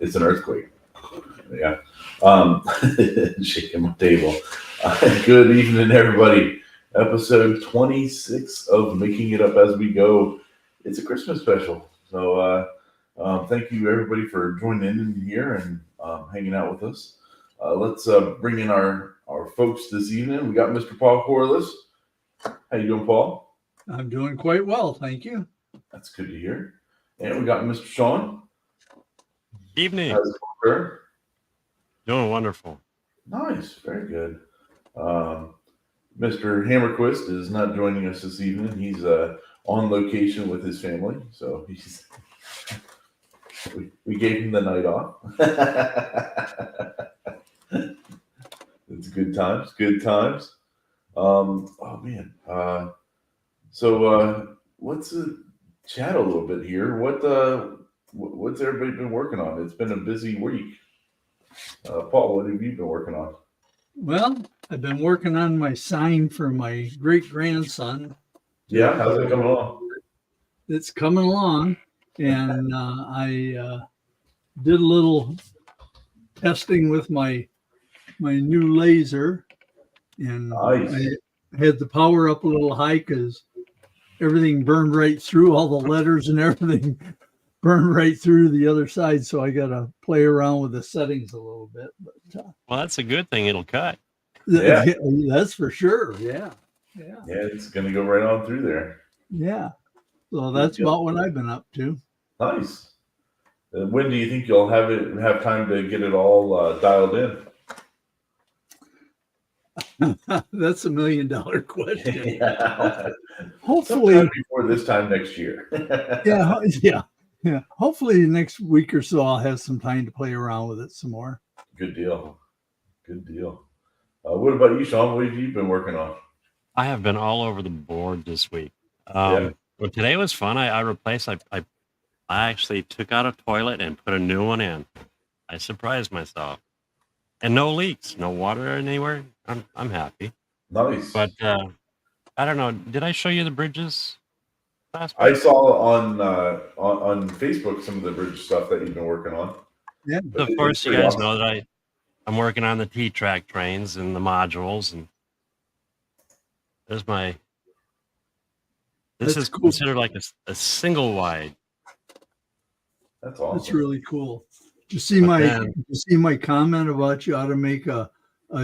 It's an earthquake. Yeah. Shaking my table. Good evening, everybody. Episode 26 of Making It Up As We Go. It's a Christmas special. So thank you, everybody, for joining in here and hanging out with us. Let's bring in our folks this evening. We got Mr. Paul Corliss. How you doing, Paul? I'm doing quite well, thank you. That's good to hear. And we got Mr. Sean. Evening. How's it going, sir? Doing wonderful. Nice, very good. Mr. Hammerquist is not joining us this evening. He's on location with his family, so we gave him the night off. It's good times, good times. Oh man. So let's chat a little bit here. What's everybody been working on? It's been a busy week. Paul, what have you been working on? Well, I've been working on my sign for my great-grandson. Yeah, how's it coming along? It's coming along, and I did a little testing with my new laser, and Nice. I had the power up a little high because everything burned right through, all the letters and everything burned right through the other side, so I got to play around with the settings a little bit. But Well, that's a good thing. It'll cut. Yeah. That's for sure. Yeah, It's gonna go right on through there. yeah. So that's about what I've been up to. Nice. When do you think you'll have time to get it all dialed in? That's $1 million question. Yeah. Hopefully, Sometime before this time next year. yeah. Hopefully, next week or so, I'll have some time to play around with it some more. Good deal. Good deal. What about you, Sean? What have you been working on? I have been all over the board this week. Yeah. Well, today was fun. I replaced. I actually took out a toilet and put a new one in. I surprised myself, and no leaks, no water anywhere. I'm happy. Nice. But I don't know. Did I show you the bridges last I week? saw on Facebook some of the bridge stuff that you've been working on. Yeah. So of course, you guys know that I'm working on the T-track trains and the modules, and there's my. This That's is cool. considered like a single wide. That's awesome. That's really cool. Did you see my comment about you ought to make a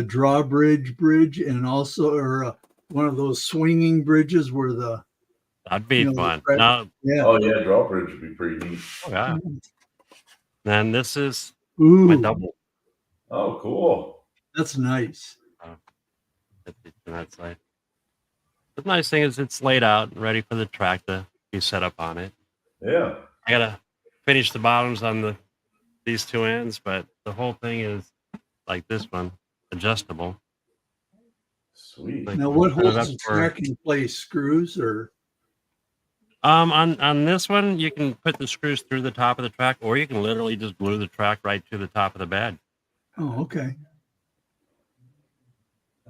drawbridge bridge and also one of those swinging bridges where the That'd be fun. yeah. Oh yeah, drawbridge would be pretty neat. Yeah. And this is my Ooh, double. Oh, cool. that's nice. That side. The nice thing is it's laid out and ready for the track to be set up on it. Yeah. I gotta finish the bottoms on these two ends, but the whole thing is like this one, adjustable. Sweet. Like, Now, what put it holds up the for- track in place? Screws or? On this one, you can put the screws through the top of the track, or you can literally just glue the track right to the top of the bed. Oh, okay.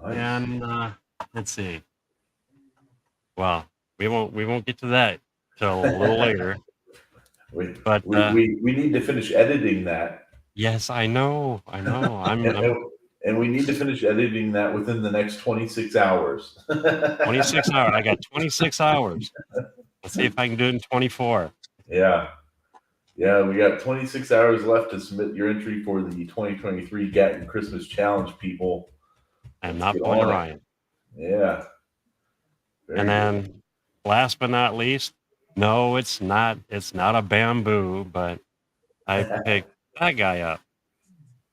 Nice. And let's see. Well, we won't get to that till a little later. But we need to finish editing that. Yes, I know. And we need to finish editing that within the next 26 hours. 26 hours. I got 26 hours. Let's see if I can do it in 24. Yeah. Yeah, we got 26 hours left to submit your entry for the 2023 Gatton Christmas Challenge, people. I'm not playing Ryan. Yeah. Very And then last but not least, no, it's not a bamboo, but I picked that guy up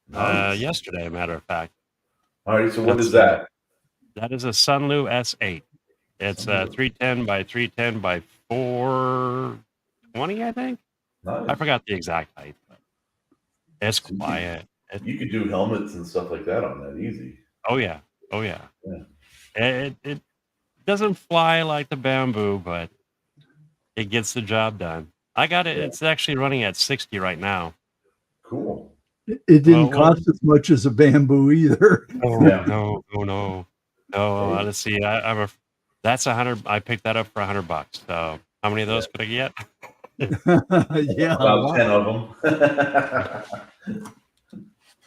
Nice. yesterday, a matter of fact. All right, so what is that? That is a Sunlu S8. It's 310 by 310 by 420, I think. Nice. I forgot the exact height, but it's quiet. You could do helmets and stuff like that on that easy. Oh yeah. It doesn't fly like the bamboo, but it gets the job done. I got it. It's actually running at 60 right now. Cool. It didn't cost as much as a bamboo either. No. Let's see. That's 100. I picked that up for $100. So how many of those could I get? Yeah, About 10 of them.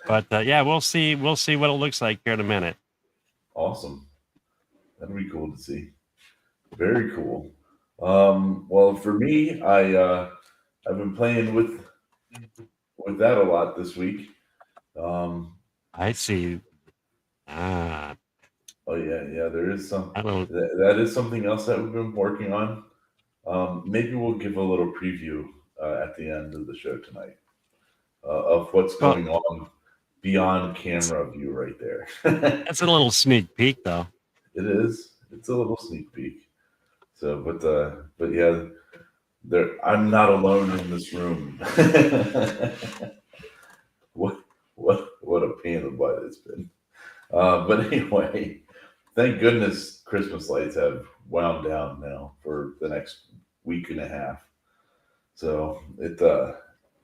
But yeah, we'll see. We'll see what it looks like here in a minute. Awesome. That'd be cool to see. Very cool. Well, for me, I've been playing with that a lot this week. I see. Ah, Oh yeah. There is some. I don't. That is something else that we've been working on. Maybe we'll give a little preview at the end of the show tonight of what's Well, going on beyond camera view right there. that's a little sneak peek, though. It is. It's a little sneak peek. So, but yeah, I'm not alone in this room. What a pain in the butt it's been. But anyway, thank goodness Christmas lights have wound down now for the next week and a half. So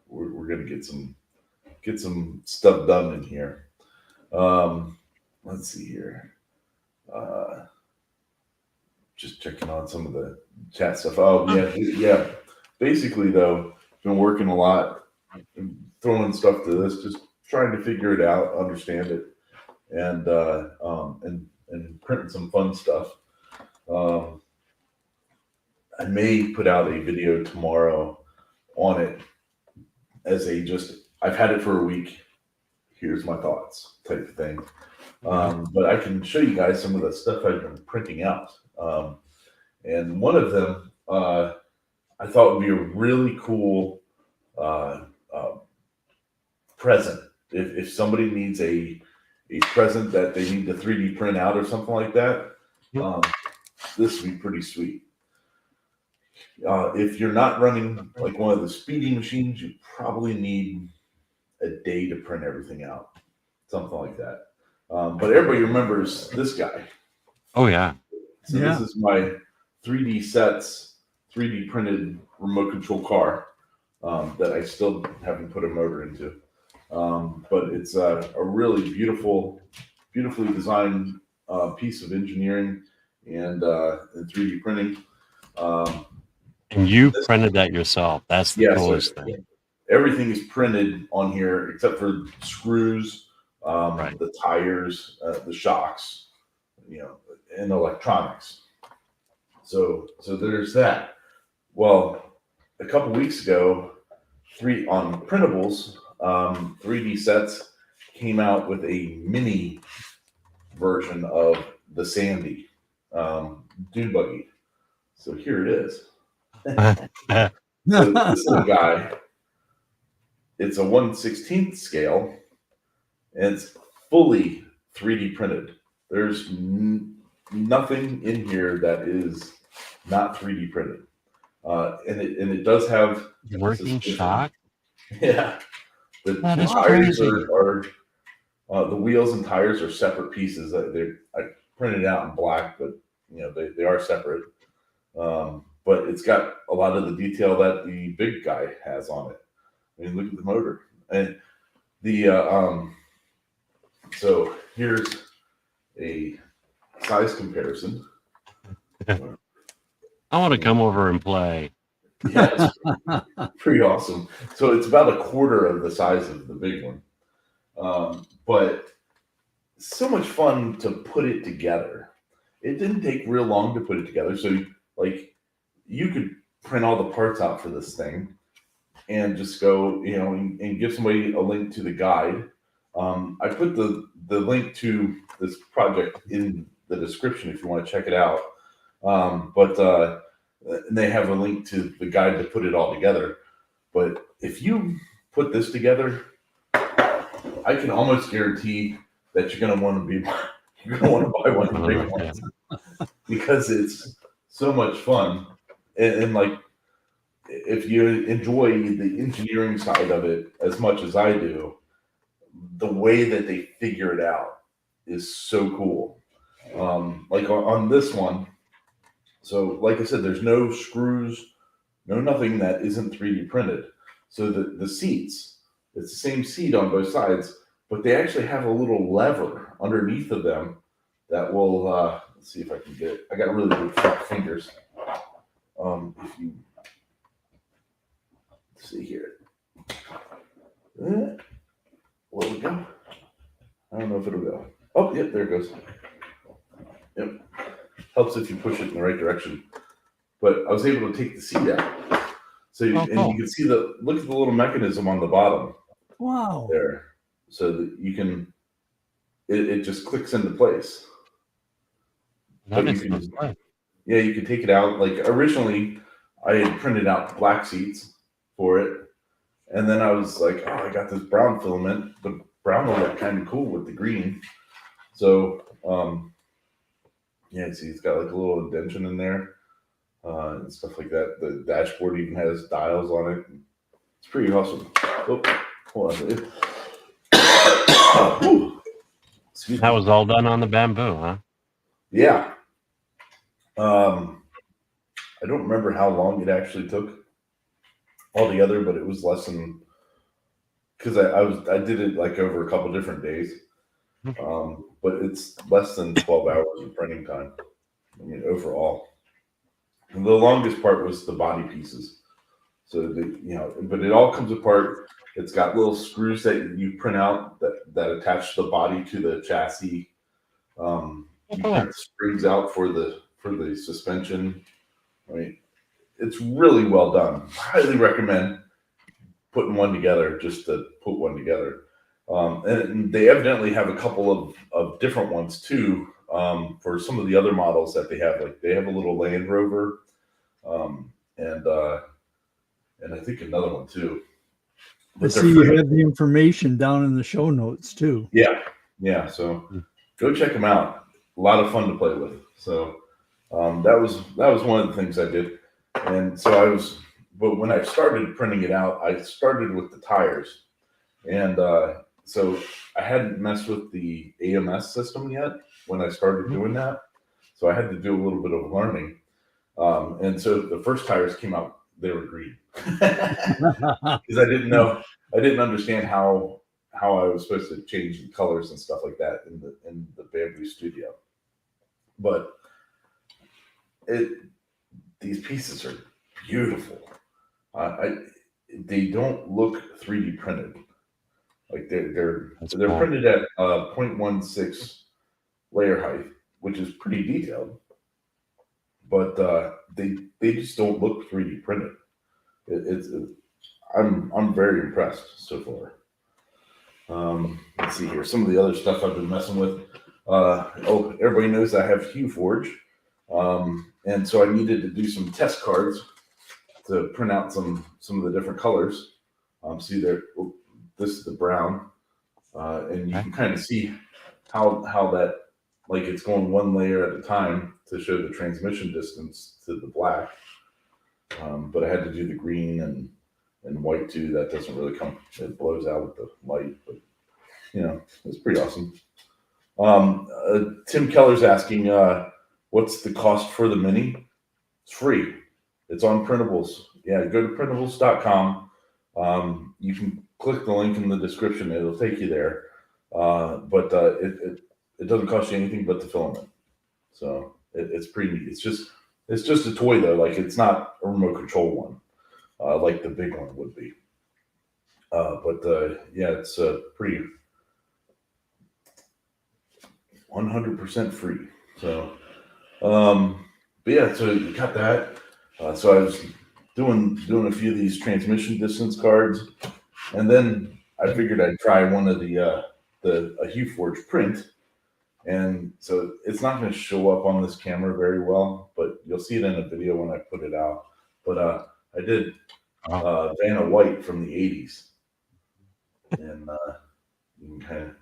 we're gonna get some stuff done in here. Let's see here. Just checking on some of the chat stuff. Oh yeah. Basically though, been working a lot, throwing stuff to this, just trying to figure it out, understand it, and printing some fun stuff. I may put out a video tomorrow on it as I've had it for a week. Here's my thoughts type of thing. But I can show you guys some of the stuff I've been printing out. And one of them I thought would be a really cool present. If somebody needs a present that they need to 3D print out or something like that, this would be pretty sweet. If you're not running like one of the speeding machines, you probably need a day to print everything out, something like that. But everybody remembers this guy. Oh yeah. So This is my 3D sets, 3D printed remote control car that I still haven't put a motor into. But it's a really beautifully designed piece of engineering and 3D printing. And you printed that yourself. That's the coolest thing. Everything is printed on here except for screws, Right. the tires, the shocks, and electronics. So there's that. Well, a couple weeks ago, on printables, 3D sets came out with a mini version of the Sandy dune buggy. So here it is. So this little guy, it's a 1/16 scale, and it's fully 3D printed. There's nothing in here that is not 3D printed, and it does have Working shock. Yeah, the That tires is are the wheels and tires are separate pieces. I printed out in black, but they are separate. But it's got a lot of the detail that the big guy has on it. I mean, look at the motor and the so here's a size comparison. I want to come over and play. Yeah, it's pretty awesome. So it's about a quarter of the size of the big one, but so much fun to put it together. It didn't take real long to put it together. So you could print all the parts out for this thing and just go, and give somebody a link to the guide. I put the link to this project in the description if you want to check it out. But they have a link to the guide to put it all together. But if you put this together, I can almost guarantee that you're going to want to buy one of the big ones because it's so much fun. And like, if you enjoy the engineering side of it as much as I do, the way that they figure it out is so cool. Like on this one, so like I said, there's no screws, no nothing that isn't 3D printed. So the seats, it's the same seat on both sides, but they actually have a little lever underneath of them that will, let's see if I can get it. I got really good fat fingers. If you see here. Where we go? I don't know if it'll go. Oh, yep, there it goes. Yep. Helps if you push it in the right direction. But I was able to take the seat out. So you, Oh, and cool. you can see look at the little mechanism on the bottom Wow. there. So that you can, it just clicks into place. That But is so fun. yeah, you can take it out. Like originally, I had printed out black seats for it. And then I was like, oh, I got this brown filament. The brown will look kind of cool with the green. So, yeah, see, it's got like a little indentation in there and stuff like that. The dashboard even has dials on it. It's pretty awesome. Oh, hold on. Excuse That me. was all done on the bamboo, huh? Yeah. I don't remember how long it actually took altogether, but it was less than, because I did it like over a couple different days. But it's less than 12 hours of printing time. I mean, overall. And the longest part was the body pieces. So but it all comes apart. It's got little screws that you print out that attach the body to the chassis. You print springs out for the suspension. I mean, it's really well done. Highly recommend putting one together just to put one together. And they evidently have a couple of different ones too for some of the other models that they have. Like they have a little Land Rover, and I think another one too. I see you have the information down in the show notes too. Yeah. So go check them out. A lot of fun to play with. So that was one of the things I did. And so but when I started printing it out, I started with the tires, and so I hadn't messed with the AMS system yet when I started doing that. So I had to do a little bit of learning. And so the first tires came out, they were green because I didn't understand how I was supposed to change the colors and stuff like that in the Bamboo Studio. But these pieces are beautiful. They don't look 3D printed. Like they're cool. printed at 0.16 layer height, which is pretty detailed. But they just don't look 3D printed. I'm very impressed so far. Let's see here. Some of the other stuff I've been messing with. Everybody knows I have HueForge, and so I needed to do some test cards to print out some of the different colors. See there, this is the brown, and you can kind of see how that, like, it's going one layer at a time to show the transmission distance to the black. But I had to do the green and white too. That doesn't really come, it blows out with the light, but it's pretty awesome. Tim Keller's asking, what's the cost for the Mini? It's free. It's on Printables. Yeah, go to printables.com. You can click the link in the description. It'll take you there. But it doesn't cost you anything but the filament. So it's pretty neat. It's just a toy though. Like, it's not a remote control one, like the big one would be. Yeah, it's pretty 100% free. So, but yeah, so you got that. So I was doing a few of these transmission distance cards, and then I figured I'd try one of a HueForge print. And so it's not going to show up on this camera very well, but you'll see it in a video when I put it out. But I did Vanna White from the 80s, and you can kind of,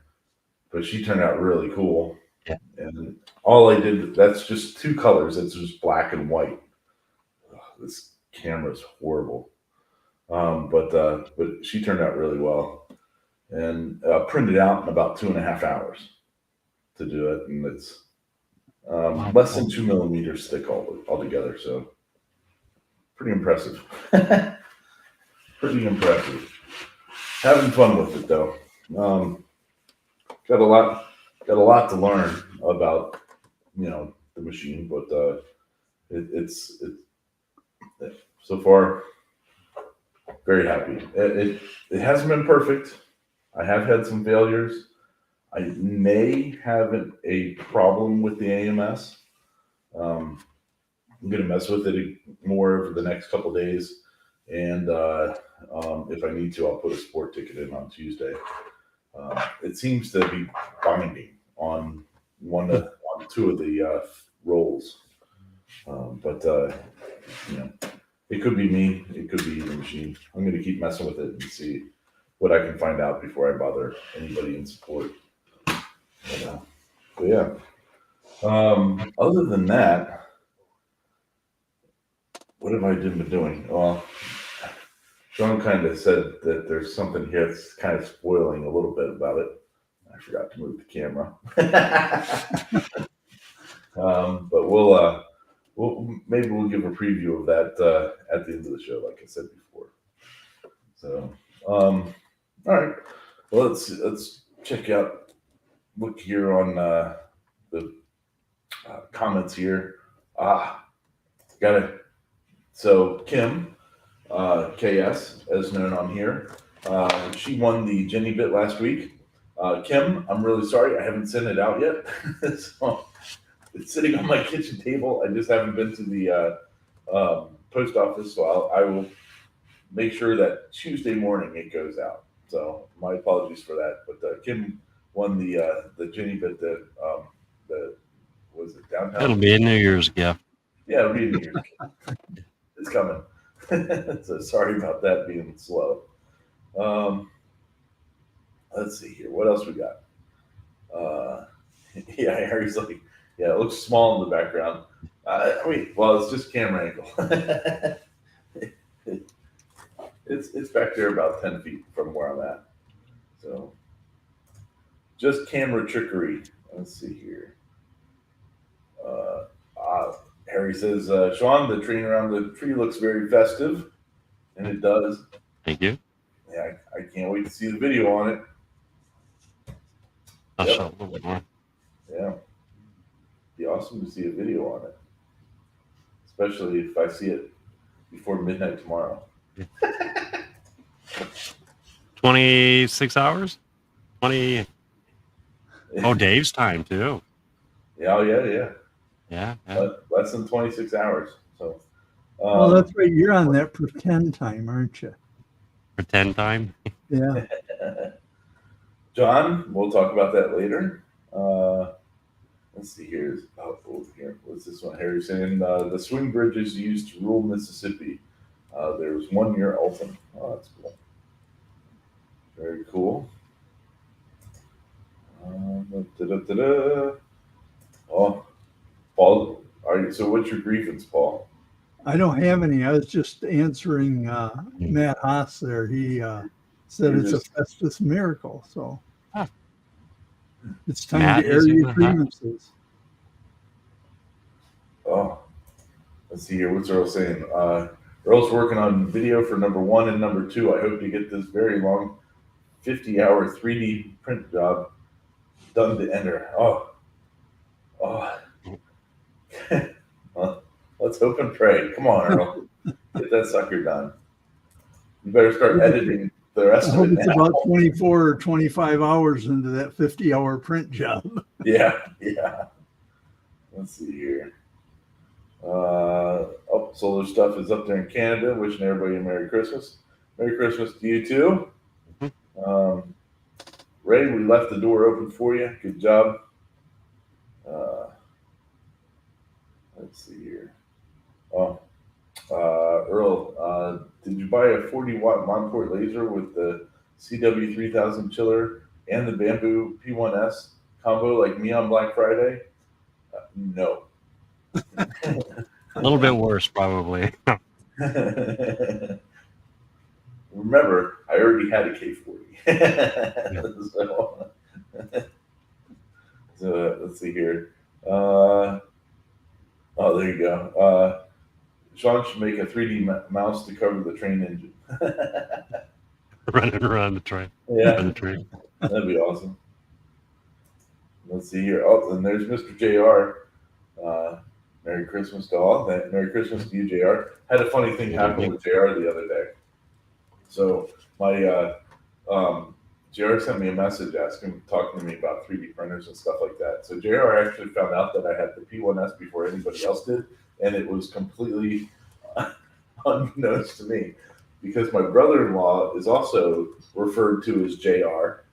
but she turned out really cool. Yeah. And all I did, that's just two colors. It's just black and white. This camera's horrible. But she turned out really well, and printed out in about 2.5 hours to do it. And it's less than 2 millimeters thick altogether. So pretty impressive. Pretty impressive. Having fun with it though. Got a lot to learn about, the machine, but it's so far very happy. It hasn't been perfect. I have had some failures. I may have a problem with the AMS. I'm going to mess with it more over the next couple of days. And if I need to, I'll put a sport ticket in on Tuesday. It seems to be binding on on two of the rolls. But it could be me. It could be the machine. I'm going to keep messing with it and see what I can find out before I bother anybody in support. But yeah. Other than that, what have I been doing? Well, Sean kind of said that there's something here that's kind of spoiling a little bit about it. I forgot to move the camera. But maybe we'll give a preview of that at the end of the show, like I said before. So, all right. Well, let's check out. Look here on the comments here. Got it. So Kim, KS, as known on here, she won the Jenny bit last week. Kim, I'm really sorry I haven't sent it out yet. So it's sitting on my kitchen table. I just haven't been to the post office, so I will make sure that Tuesday morning it goes out. So my apologies for that. But Kim won the Jenny bit that was it downtown? It'll be a New Year's gift. Yeah, it'll be a New Year's gift. It's coming. So sorry about that being slow. Let's see here. What else we got? Yeah, Harry's like, yeah, it looks small in the background. Well, it's just camera angle. It's back there about 10 feet from where I'm at. So just camera trickery. Let's see here. Harry says, Sean, the train around the tree looks very festive. And it does. Thank you. Yeah, I can't wait to see the video on it. I'll show a little bit more. Yeah. Be awesome to see a video on it. Especially if I see it before midnight tomorrow. 26 hours? 20. Oh, Dave's time too. Yeah, yeah. Yeah. Less than 26 hours. So well, that's right. You're on that pretend time, aren't you? Pretend time. Yeah. John, we'll talk about that later. Let's see here. What's this one? Harry saying the swing bridge is used to rule Mississippi. There's 1 year Elton. Oh, that's cool. Very cool. Oh, Paul. So what's your grievance, Paul? I don't have any. I was just answering Matt Haas there. He said it's a Festus miracle. So it's time Matt to air your grievances. Oh, let's see here. What's Earl saying? Earl's working on video for number 1 and number 2. I hope to get this very long 50-hour 3D print job done to enter. Oh. Well, let's hope and pray. Come on, Earl. Get that sucker done. You better start editing the rest of it now. It's about 24 or 25 hours into that 50-hour print job. Yeah. Let's see here. Solar stuff is up there in Canada. Wishing everybody a Merry Christmas. Merry Christmas to you too. Ray, we left the door open for you. Good job. Let's see here. Earl, did you buy a 40-watt Montport laser with the CW3000 chiller and the Bamboo P1S combo like me on Black Friday? No. A little bit worse, probably. Remember, I already had a K40. So let's see here. There you go. Sean should make a 3D mouse to cover the train engine. Running around the train. Yeah, the train. That'd be awesome. Let's see here. Oh, and there's Mr. JR. Merry Christmas to all. Merry Christmas to you, JR. Had a funny thing happen with JR the other day. So my JR sent me a message talking to me about 3D printers and stuff like that. So JR actually found out that I had the P1S before anybody else did, and it was completely unbeknownst to me because my brother-in-law is also referred to as JR,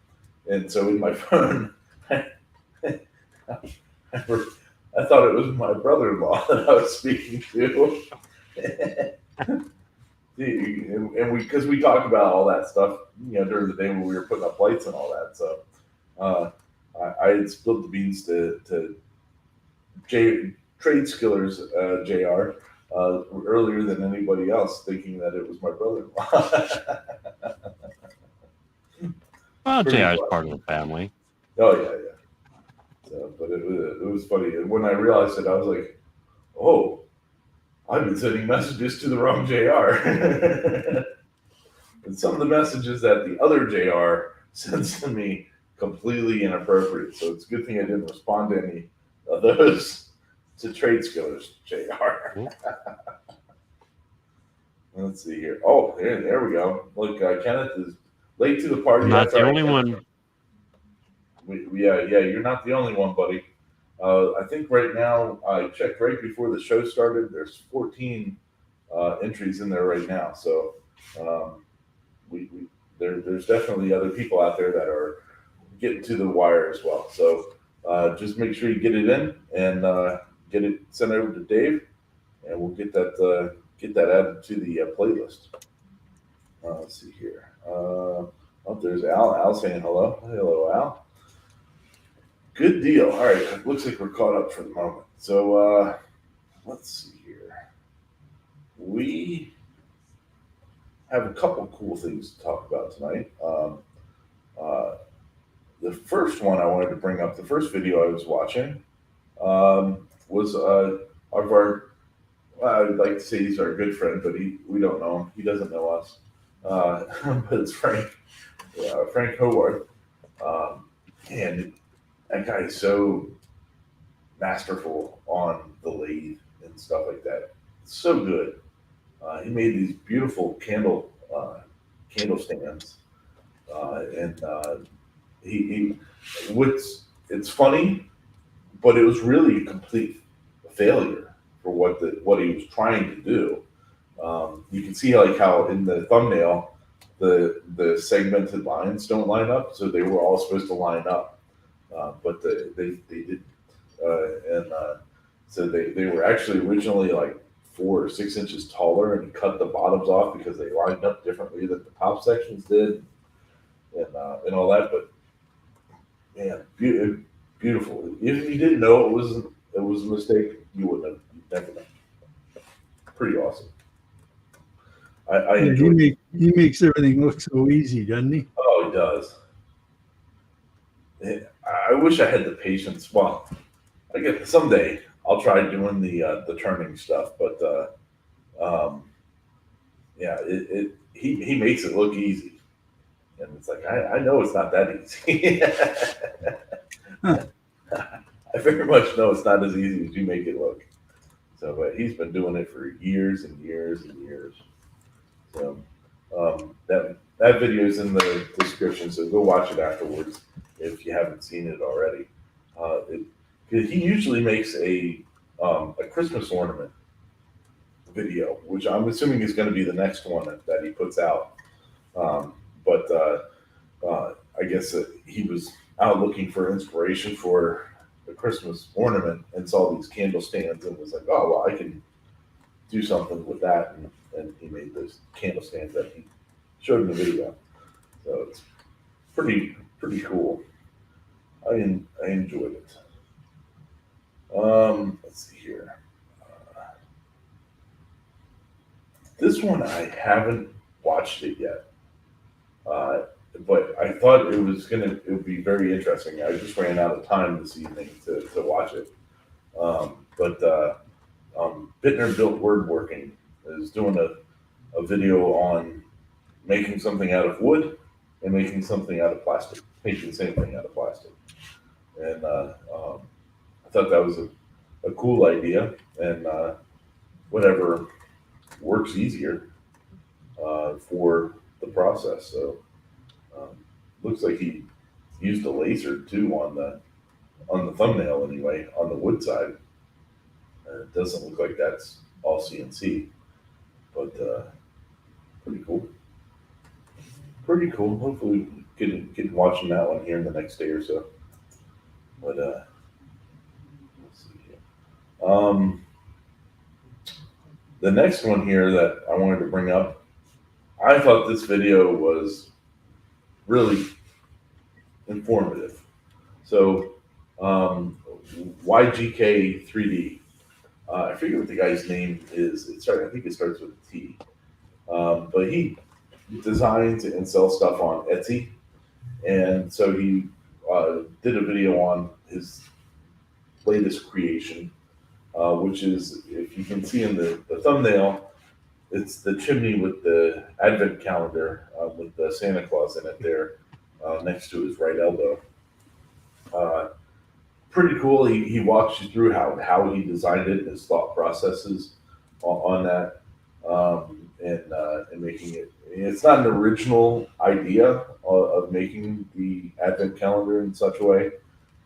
and so in my phone, I thought it was my brother-in-law that I was speaking to. And because we talked about all that stuff, during the day when we were putting up lights and all that. So I had spilled the beans to Trade Skillers JR earlier than anybody else, thinking that it was my brother-in-law. Well, Pretty JR is funny. part of the family. Oh yeah. So, but it was funny, and when I realized it, I was like, "Oh, I've been sending messages to the wrong JR." And some of the messages that the other JR sends to me completely inappropriate. So it's a good thing I didn't respond to any of those to Trade Skillers JR. Let's see here. Oh, there we go. Look, Kenneth is late to the party. Not That's the all right, only Kenneth. one. Yeah, you're not the only one, buddy. I think right now, I checked right before the show started, there's 14 entries in there right now. So there's definitely other people out there that are getting to the wire as well. So just make sure you get it in and get it sent over to Dave, and we'll get that added to the playlist. Let's see here. Oh, there's Al. Al saying hello. Hello, Al. Good deal. All right. Looks like we're caught up for the moment. So let's see here. We have a couple cool things to talk about tonight. The first one I wanted to bring up, the first video I was watching, was of our, I'd like to say he's our good friend, but we don't know him. He doesn't know us. But it's Frank Howard. And that guy is so masterful on the lathe and stuff like that. So good. He made these beautiful candle stands, and it's funny, but it was really a complete failure for what he was trying to do. You can see how in the thumbnail the segmented lines don't line up, so they were all supposed to line up. But they did, so they were actually originally like 4 or 6 inches taller, and he cut the bottoms off because they lined up differently than the top sections did, and all that. But man, beautiful. If you didn't know it was a mistake, you wouldn't have. You'd never know. Pretty awesome. I enjoy. He makes everything look so easy, doesn't he? Oh, he does. I wish I had the patience. Well, I guess someday I'll try doing the turning stuff, but yeah, he makes it look easy, and it's like I know it's not that easy. I very much know it's not as easy as you make it look. So, but he's been doing it for years and years and years. So that video is in the description, so go watch it afterwards if you haven't seen it already. He usually makes a Christmas ornament video, which I'm assuming is going to be the next one that he puts out. But I guess he was out looking for inspiration for a Christmas ornament and saw these candle stands and was like, oh, well, I can do something with that. And he made those candle stands that he showed in the video. So it's pretty cool. I enjoyed it. Let's see here. This one I haven't watched it yet, but I thought it would be very interesting. I just ran out of time this evening to watch it. But Bittner Built Woodworking is doing a video on making something out of wood and making something out of plastic, making the same thing out of plastic. And I thought that was a cool idea, and whatever works easier for the process. So looks like he used a laser too on the thumbnail anyway, on the wood side. It doesn't look like that's all CNC, but pretty cool. Pretty cool. Hopefully get watching that one here in the next day or so. But let's see here. The next one here that I wanted to bring up, I thought this video was really informative. So YGK 3D. I forget what the guy's name is. I think it starts with a T. But he designs and sells stuff on Etsy. And so he did a video on his latest creation, which is, if you can see in the thumbnail, it's the chimney with the advent calendar with the Santa Claus in it there next to his right elbow. Pretty cool. He walks you through how he designed it, his thought processes on that, and making it. It's not an original idea of making the advent calendar in such a way,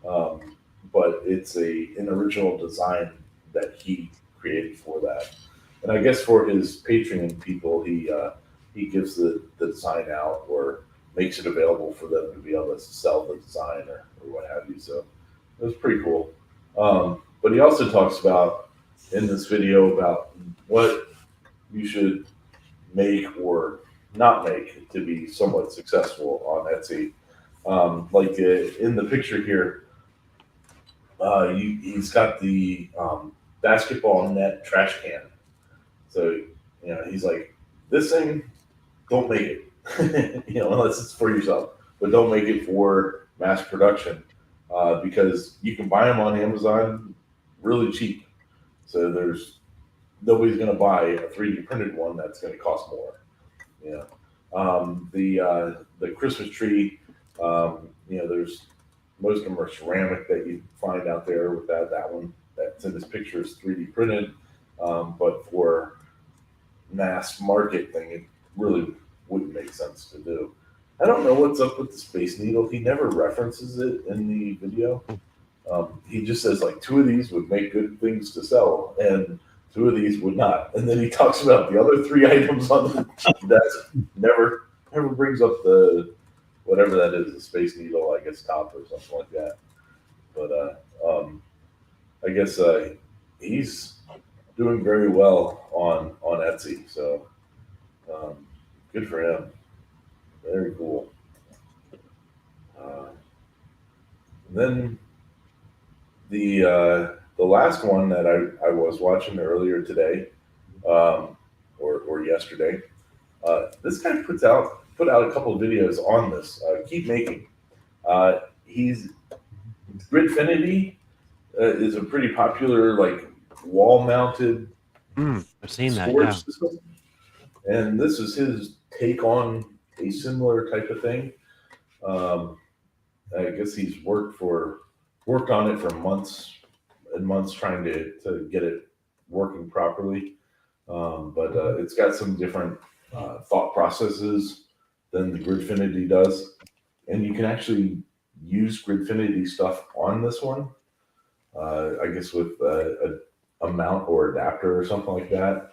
but it's an original design that he created for that. And I guess for his Patreon people, he gives the design out or makes it available for them to be able to sell the design or what have you. So it was pretty cool. But he also talks about in this video about what you should make or not make to be somewhat successful on Etsy. Like in the picture here, he's got the basketball net trash can. So, he's like, this thing, don't make it, unless it's for yourself, but don't make it for mass production because you can buy them on Amazon really cheap. So nobody's going to buy a 3D printed one that's going to cost more. The Christmas tree, there's most of them are ceramic that you find out there with that one that's in this picture is 3D printed. But for mass market thing, it really wouldn't make sense to do. I don't know what's up with the Space Needle. He never references it in the video. He just says like 2 of these would make good things to sell and 2 of these would not. And then he talks about the other 3 items on the desk. Never brings up the whatever that is, the Space Needle, I guess top or something like that. But I guess he's doing very well on Etsy. So good for him. Very cool. Then the last one that I was watching earlier today, or yesterday, this guy put out a couple of videos on this. Keep Making. He's Gridfinity is a pretty popular like wall-mounted I've seen that. storage Yeah. system, and this is his take on a similar type of thing. I guess he's worked on it for months and months trying to get it working properly. But it's got some different thought processes than the Gridfinity does. And you can actually use Gridfinity stuff on this one. I guess with a mount or adapter or something like that.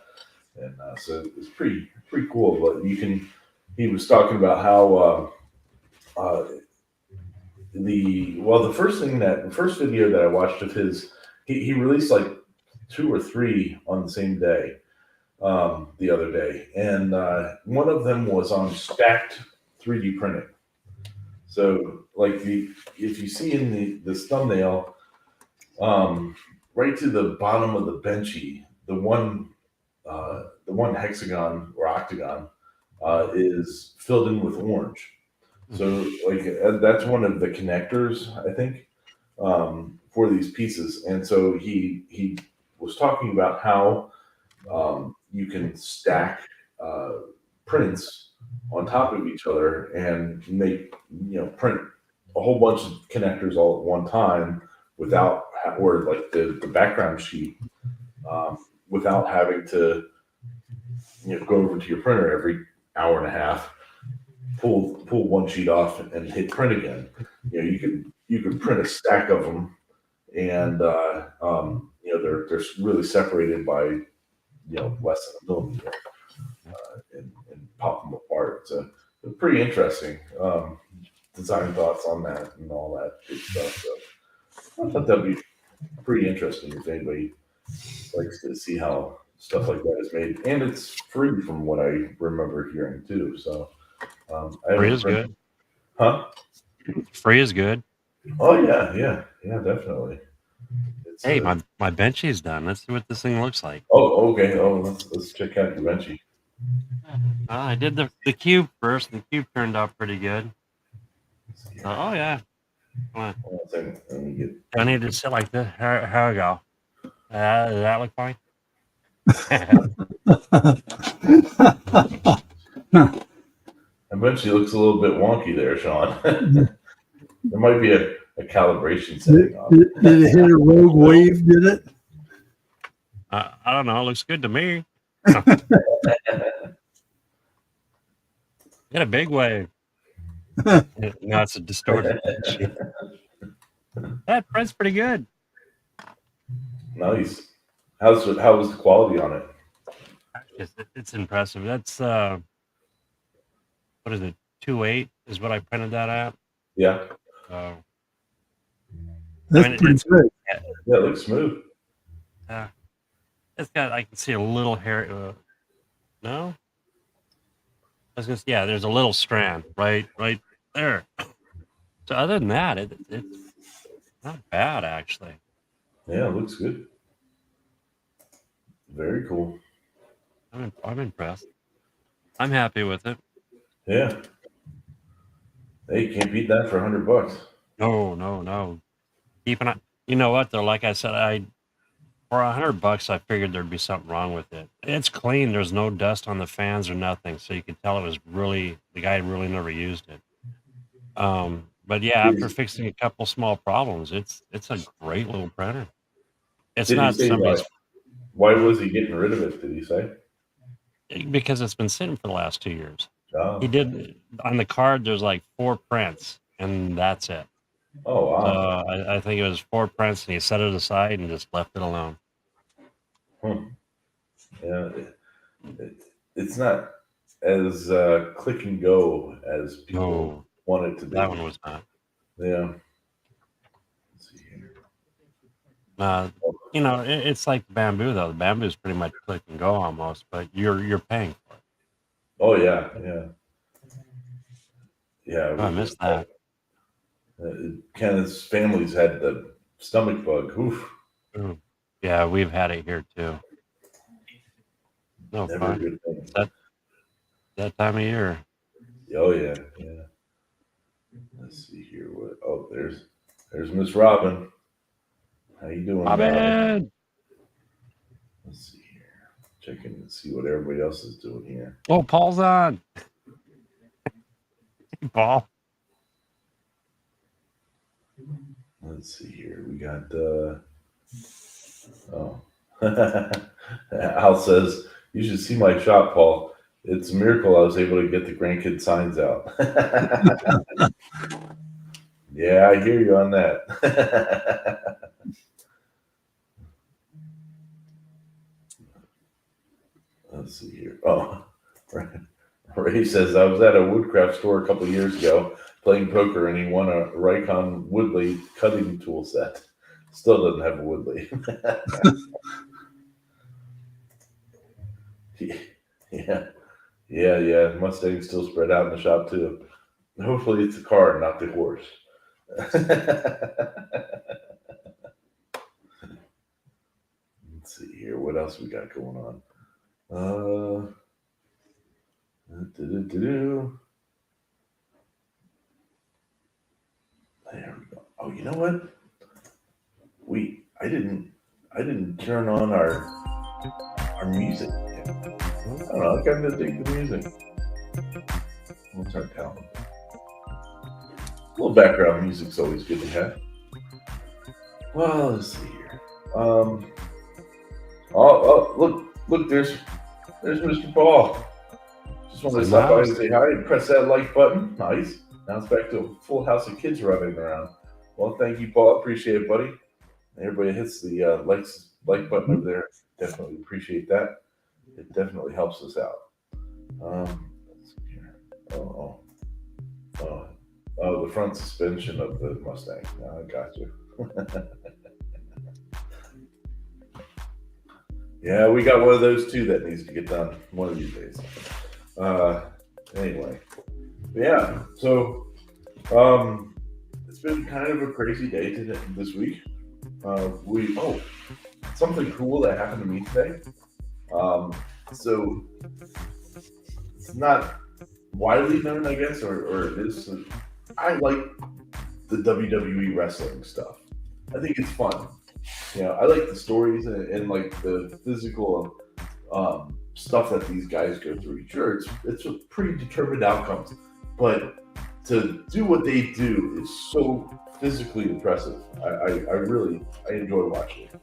And so it's pretty cool. But he was talking about how the first video that I watched of his, he released like 2 or 3 on the same day the other day, and one of them was on stacked 3D printing. So like if you see in this thumbnail, right to the bottom of the benchy, the one hexagon or octagon is filled in with orange. So like that's one of the connectors, I think, for these pieces. And so he was talking about how you can stack prints on top of each other and make print a whole bunch of connectors all at one time without, or like the background sheet, without having to go over to your printer every hour and a half pull one sheet off and hit print again. You know, you could print a stack of them, and you know, they're really separated by, you know, less than a millimeter, and pop them apart. So pretty interesting. Design thoughts on that and all that good stuff. So I thought that'd be pretty interesting if anybody likes to see how stuff like that is made, and it's free from what I remember hearing too. So Free is good. Huh? Free is good. Oh yeah, definitely. It's, Hey, my Benchy's done. Let's see what this thing looks like. Oh, okay. Oh, let's check out your Benchy. I did the cube first. The cube turned out pretty good. Oh yeah. Come on. Hold on a second. Let me get. Do I need to sit like this? Here we go. Does that look fine? I bet you looks a little bit wonky there, Sean. There might be a calibration setting on. Did it hit a rogue wave? Did it? I don't know. It looks good to me. Got a big wave. No, it's a distorted. That prints pretty good. Nice. How was the quality on it? It's impressive. That's what is it? 2.8 is what I printed that at. Yeah. That's pretty good. Yeah, it looks smooth. It's got. I can see a little hair. No. I was gonna say, yeah, there's a little strand right there. So other than that, it's not bad actually. Yeah, it looks good. Very cool. I'm impressed. I'm happy with it. Yeah. Hey, you can't beat that for $100. No. Keep an eye. You know what though? Like I said, for $100, I figured there'd be something wrong with it. It's clean. There's no dust on the fans or nothing, so you could tell it was really the guy really never used it. But yeah, after fixing a couple small problems, it's a great little printer. It's Did not he say somebody's why was he getting rid of it? Did he say? because it's been sitting for the last 2 years. Oh. He did on the card. There's like 4 prints, and that's it. Oh wow. I think it was 4 prints, and he set it aside and just left it alone. Yeah, it's not as click and go as people want it to be. That one was not. Yeah. Let's see here. You know, it's like bamboo though. The bamboo is pretty much click and go almost, but you're paying for it. Oh yeah. Oh, I missed that. Kenneth's family's had the stomach bug. Oof. Ooh. Yeah, we've had it here too. No Never a fun. good thing. That time of year. Oh yeah. Let's see here. There's Miss Robin. How you doing, Robin? Let's see here. Checking and see what everybody else is doing here. Oh, Paul's on. Hey, Paul. Let's see here. We got Al says, you should see my shop, Paul. It's a miracle I was able to get the grandkid signs out. Yeah, I hear you on that. Let's see here. Oh, Ray says, I was at a woodcraft store a couple of years ago playing poker, and he won a Raycon wood lathe cutting tool set. Still doesn't have a wood lathe. Yeah. Mustang's still spread out in the shop too. Hopefully it's the car, not the horse. Let's see here. What else we got going on? There we go. Oh, you know what? I didn't turn on our music yet. I don't know. I kind of dig the music. What's our talent? A little background music's always good to have. Well, let's see here. Look, there's Mr. Paul. Just wanted to stop by and say hi and press that like button. Nice. Now it's back to a full house of kids running around. Well, thank you, Paul. Appreciate it, buddy. Everybody hits the like button over there. Definitely appreciate that. It definitely helps us out. Let's see here. Oh, the front suspension of the Mustang. I got you. Yeah, we got one of those too that needs to get done one of these days. Anyway, yeah. So, it's been kind of a crazy day this week. Something cool that happened to me today. So it's not widely known, I guess, or it is. I like the WWE wrestling stuff. I think it's fun. I like the stories and like the physical stuff that these guys go through. Sure, it's a predetermined outcomes, but to do what they do is so physically impressive. I enjoy watching it.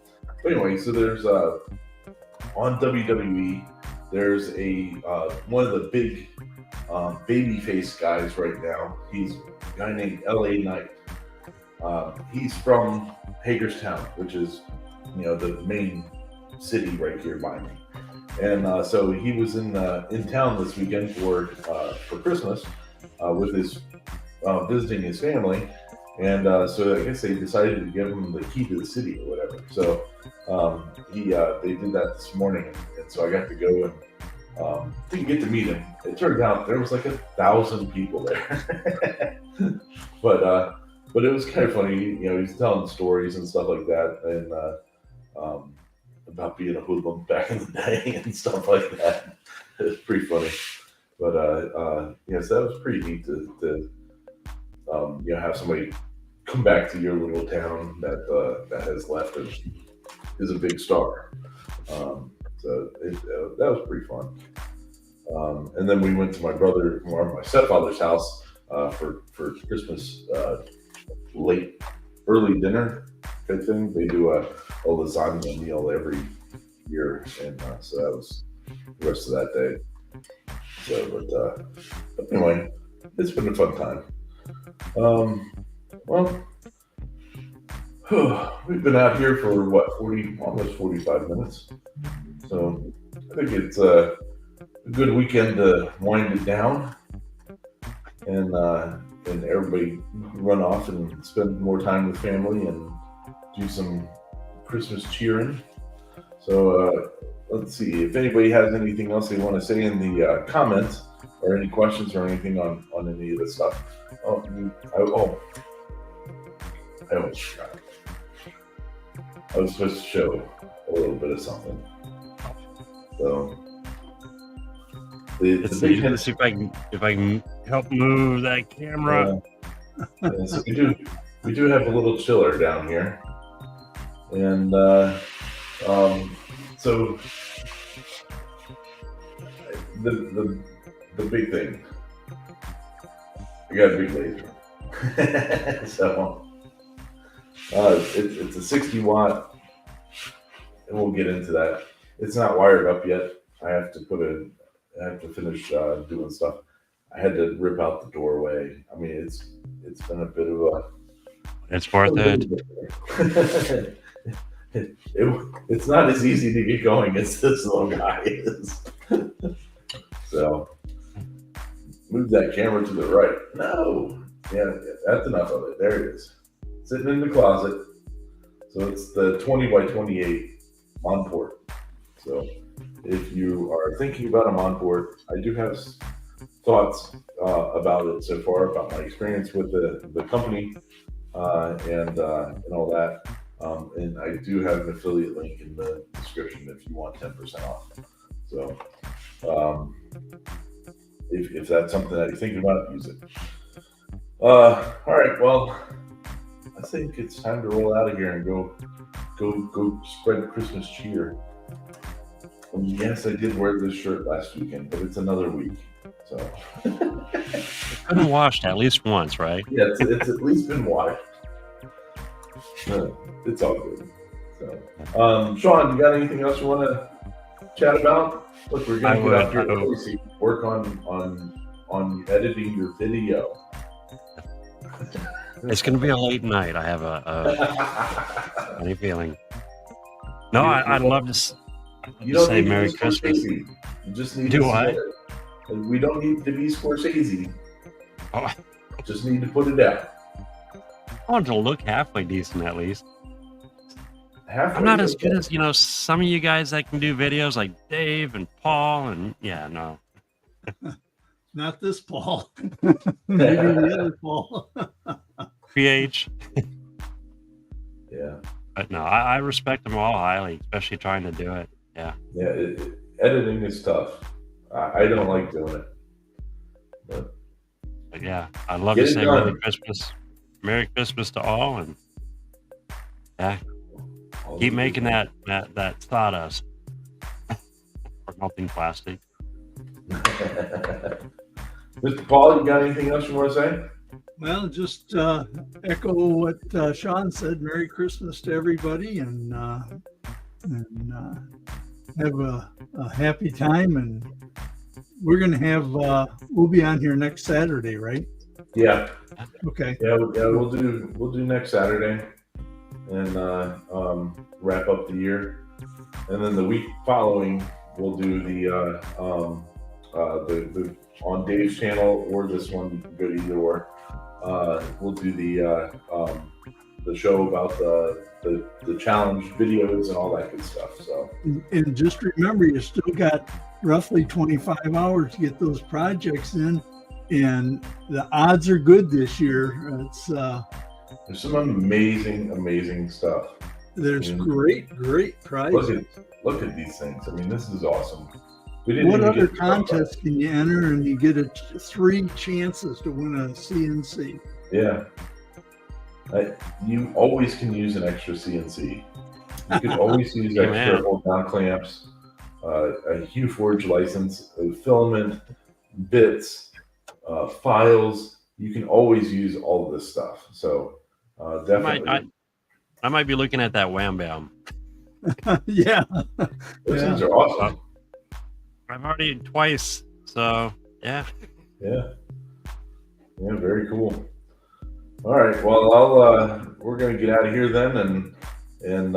But anyway, so there's on WWE, there's one of the big babyface guys right now. He's a guy named LA Knight. He's from Hagerstown, which is the main city right here by me. And so he was in town this weekend for Christmas with his visiting his family. And so I guess they decided to give him the key to the city or whatever. So they did that this morning, and so I got to go and didn't get to meet him. It turned out there was like 1,000 people there, but it was kind of funny. He's telling stories and stuff like that, and about being a hoodlum back in the day and stuff like that. It was pretty funny, but so that was pretty neat to have somebody come back to your little town that has left and is a big star. So that was pretty fun. And then we went to my stepfather's house for Christmas early dinner type thing. They do a lasagna meal every year, and so that was the rest of that day. So, but anyway, it's been a fun time. Well, we've been out here for almost 45 minutes. So I think it's a good weekend to wind it down and everybody run off and spend more time with family and do some Christmas cheering. So let's see if anybody has anything else they want to say in the comments or any questions or anything on any of this stuff. I almost forgot. I was supposed to show a little bit of something. So let's see if I can help move that camera. So we do have a little chiller down here, and so the big thing. I got a big laser. So it's a 60 watt, and we'll get into that. It's not wired up yet. I have to finish doing stuff. I had to rip out the doorway. I mean, it's been a bit of a. It's worth it. It's not as easy to get going as this little guy is. So move that camera to the right. No. Yeah, that's enough of it. There it is. Sitting in the closet. So it's the 20 by 28 Monport. So if you are thinking about a Monport, I do have thoughts about it so far, about my experience with the company and all that. And I do have an affiliate link in the description if you want 10% off. So if that's something that you're thinking about, use it. All right, well, I think it's time to roll out of here and go spread Christmas cheer. And yes, I did wear this shirt last weekend, but it's another week. So It's been washed at least once, right? yeah, it's at least been washed. It's all good. So, Sean, you got anything else you want to chat about? Look, we're going to get out here. work on editing your video. It's going to be a late night. I have a funny feeling. No, I'd love to You don't say need Merry to be Christmas. Scorsese. You just need Do to what? submit it. We don't need to be Scorsese. Oh, Just need to put it out. I want it to look halfway decent at least. Halfway I'm not as okay. good as, some of you guys that can do videos like Dave and Paul and no. Not this Paul. Maybe the other Paul. PH. Yeah. But no, I respect them all highly, especially trying to do it. Yeah. Yeah. Editing is tough. I don't like doing it. But But yeah, I'd love Get to it say done. Merry Christmas to all, and yeah, I'll keep do making it. that sawdust or melting plastic. Mr. Paul, you got anything else you want to say? Well, just echo what Sean said. Merry Christmas to everybody, and have a happy time. And we're gonna have we'll be on here next Saturday, right? Yeah. Okay. Yeah, we'll do next Saturday, and wrap up the year, and then the week following we'll do the on Dave's channel or this one. You can go to either or. We'll do the show about the challenge videos and all that good stuff. So, And just remember, you still got roughly 25 hours to get those projects in, and the odds are good this year. It's there's some amazing stuff. there's Mm. great prizes. Look at these things. I mean, this is awesome. We didn't What even other get to talk about- contest can you enter and you get 3 chances to win a CNC? Yeah. You always can use an extra CNC. You can always use Yeah, extra man. hold down clamps, a Forge license, a filament, bits, files. You can always use all of this stuff. So definitely, I might be looking at that Wham Bam. Yeah. those Yeah. things are awesome. I've already twice, so yeah. Yeah, very cool. All right, well, we're gonna get out of here then, and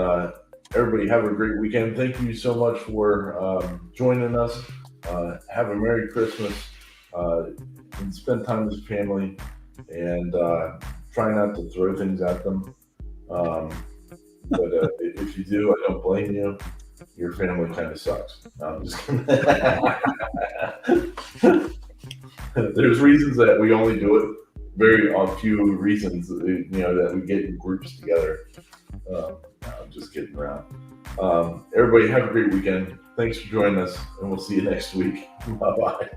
everybody have a great weekend. Thank you so much for joining us. Have a Merry Christmas, and spend time with your family, and try not to throw things at them. But if you do, I don't blame you. Your family kind of sucks. No, I'm just kidding. There's reasons that we only do it. Very few reasons, that we get in groups together. No, I'm just kidding around. Everybody have a great weekend. Thanks for joining us, and we'll see you next week. Bye-bye.